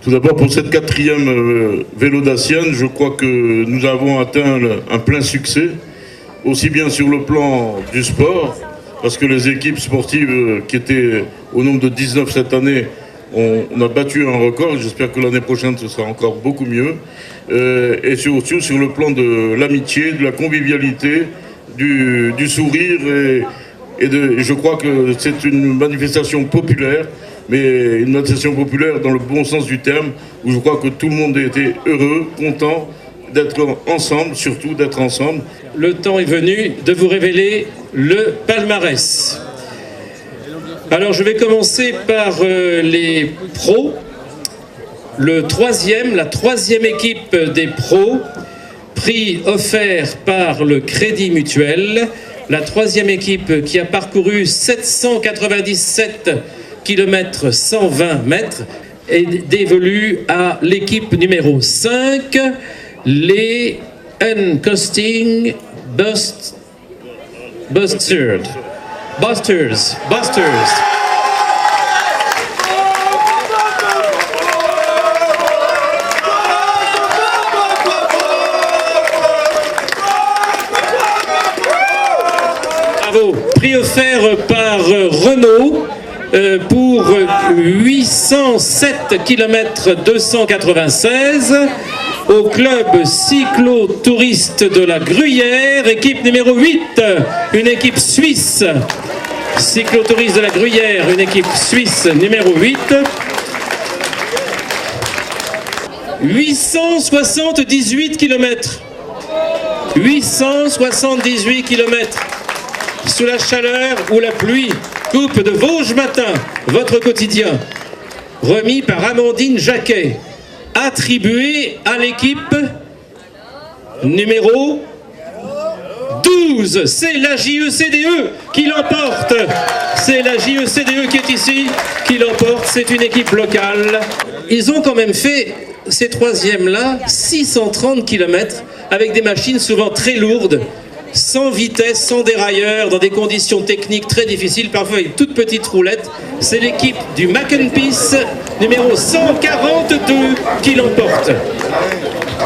Tout d'abord, pour cette 4e vélo Dacian, je crois que nous avons atteint un plein succès, aussi bien sur le plan du sport, parce que les équipes sportives qui étaient au nombre de 19 cette année, on a battu un record. J'espère que l'année prochaine, ce sera encore beaucoup mieux. Et surtout sur le plan de l'amitié, de la convivialité, du sourire. Et je crois que c'est une manifestation populaire, mais une manifestation populaire dans le bon sens du terme, où je crois que tout le monde a été heureux, content d'être ensemble, surtout d'être ensemble. Le temps est venu de vous révéler le palmarès. Alors je vais commencer par les pros. La troisième équipe des pros, prix offert par le Crédit Mutuel. La troisième équipe qui a parcouru 797 km 120 mètres est dévolue à l'équipe numéro 5, les Uncosting Busters. Bravo. Prix offert par Renault pour 807 km 296 au club cyclo-touriste de la Gruyère, équipe numéro 8, une équipe suisse. Cyclo-touriste de la Gruyère, une équipe suisse numéro 8. 878 km. 878 km. Sous la chaleur ou la pluie, coupe de Vosges Matin, votre quotidien, remis par Amandine Jacquet, attribué à l'équipe numéro 12. C'est la JECDE qui l'emporte. C'est la JECDE qui est ici, qui l'emporte. C'est une équipe locale. Ils ont quand même fait, ces troisièmes-là, 630 km avec des machines souvent très lourdes, sans vitesse, sans dérailleur, dans des conditions techniques très difficiles, parfois avec toutes petites roulettes. C'est l'équipe du Mackenpiece numéro 142 qui l'emporte.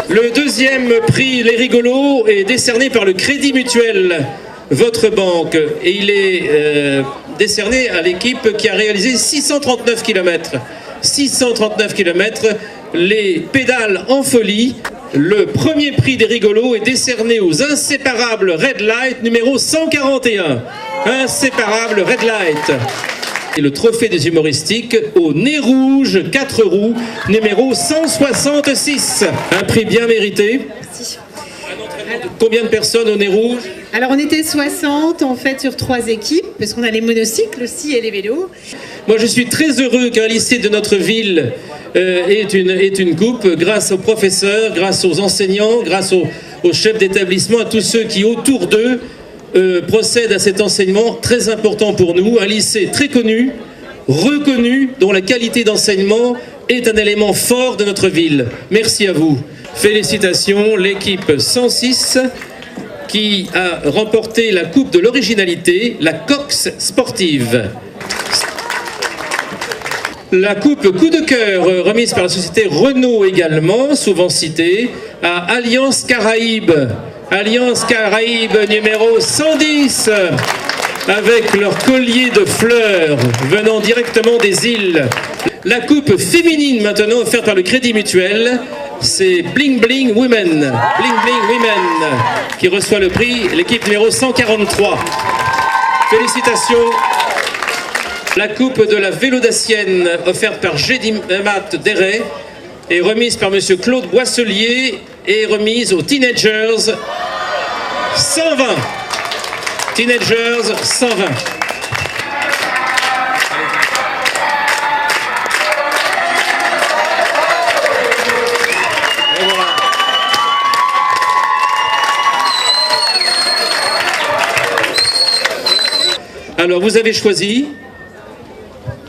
Le deuxième prix, les rigolos, est décerné par le Crédit Mutuel, votre banque, et il est décerné à l'équipe qui a réalisé 639 km. 639 km, les pédales en folie. Le premier prix des rigolos est décerné aux inséparables Red Light numéro 141. Inséparables Red Light. Et le trophée des humoristiques au nez rouge 4 roues numéro 166. Un prix bien mérité. Merci. Combien de personnes au nez rouge? Alors on était 60 en fait sur 3 équipes, parce qu'on a les monocycles aussi et les vélos. Moi je suis très heureux qu'un lycée de notre ville ait une coupe, grâce aux professeurs, grâce aux enseignants, grâce aux chefs d'établissement, à tous ceux qui autour d'eux procèdent à cet enseignement très important pour nous. Un lycée très connu, reconnu, dont la qualité d'enseignement est un élément fort de notre ville. Merci à vous. Félicitations, l'équipe 106 qui a remporté la coupe de l'originalité, la Cox sportive. La coupe coup de cœur remise par la société Renault également, souvent citée, à Alliance Caraïbes. Alliance Caraïbes numéro 110, avec leur collier de fleurs venant directement des îles. La coupe féminine maintenant offerte par le Crédit Mutuel, c'est Bling Bling Women. Bling Bling Women qui reçoit le prix, l'équipe numéro 143. Félicitations. La coupe de la Vélo Dacienne offerte par Gédimat Déret est remise par monsieur Claude Boisselier et remise aux Teenagers 120. Teenagers 120. Alors vous avez choisi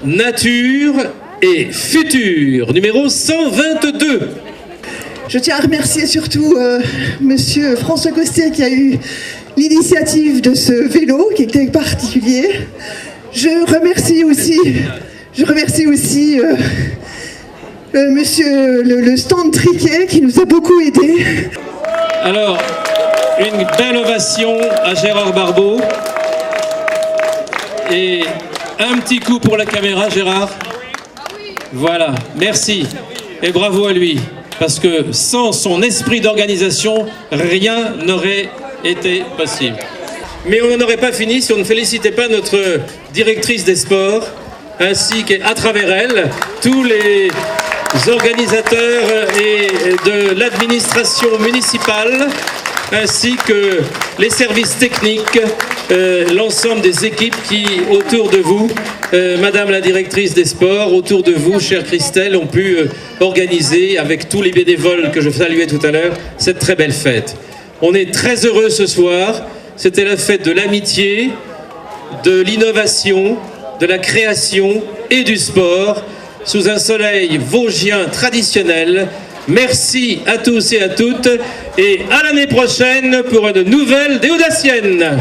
Nature et Futur, numéro 122. Je tiens à remercier surtout monsieur François Costier qui a eu l'initiative de ce vélo qui était particulier. Je remercie aussi monsieur le stand Triquet qui nous a beaucoup aidés. Alors, une belle ovation à Gérard Barbeau. Et un petit coup pour la caméra, Gérard. Voilà, merci. Et bravo à lui. Parce que sans son esprit d'organisation, rien n'aurait été possible. Mais on n'en aurait pas fini si on ne félicitait pas notre directrice des sports, ainsi qu'à travers elle, tous les organisateurs et de l'administration municipale, ainsi que les services techniques, l'ensemble des équipes qui, autour de vous, Madame la directrice des sports, autour de vous, chère Christelle, ont pu organiser, avec tous les bénévoles que je saluais tout à l'heure, cette très belle fête. On est très heureux ce soir. C'était la fête de l'amitié, de l'innovation, de la création et du sport, sous un soleil vosgien traditionnel. Merci à tous et à toutes, et à l'année prochaine pour une nouvelle Déodacienne.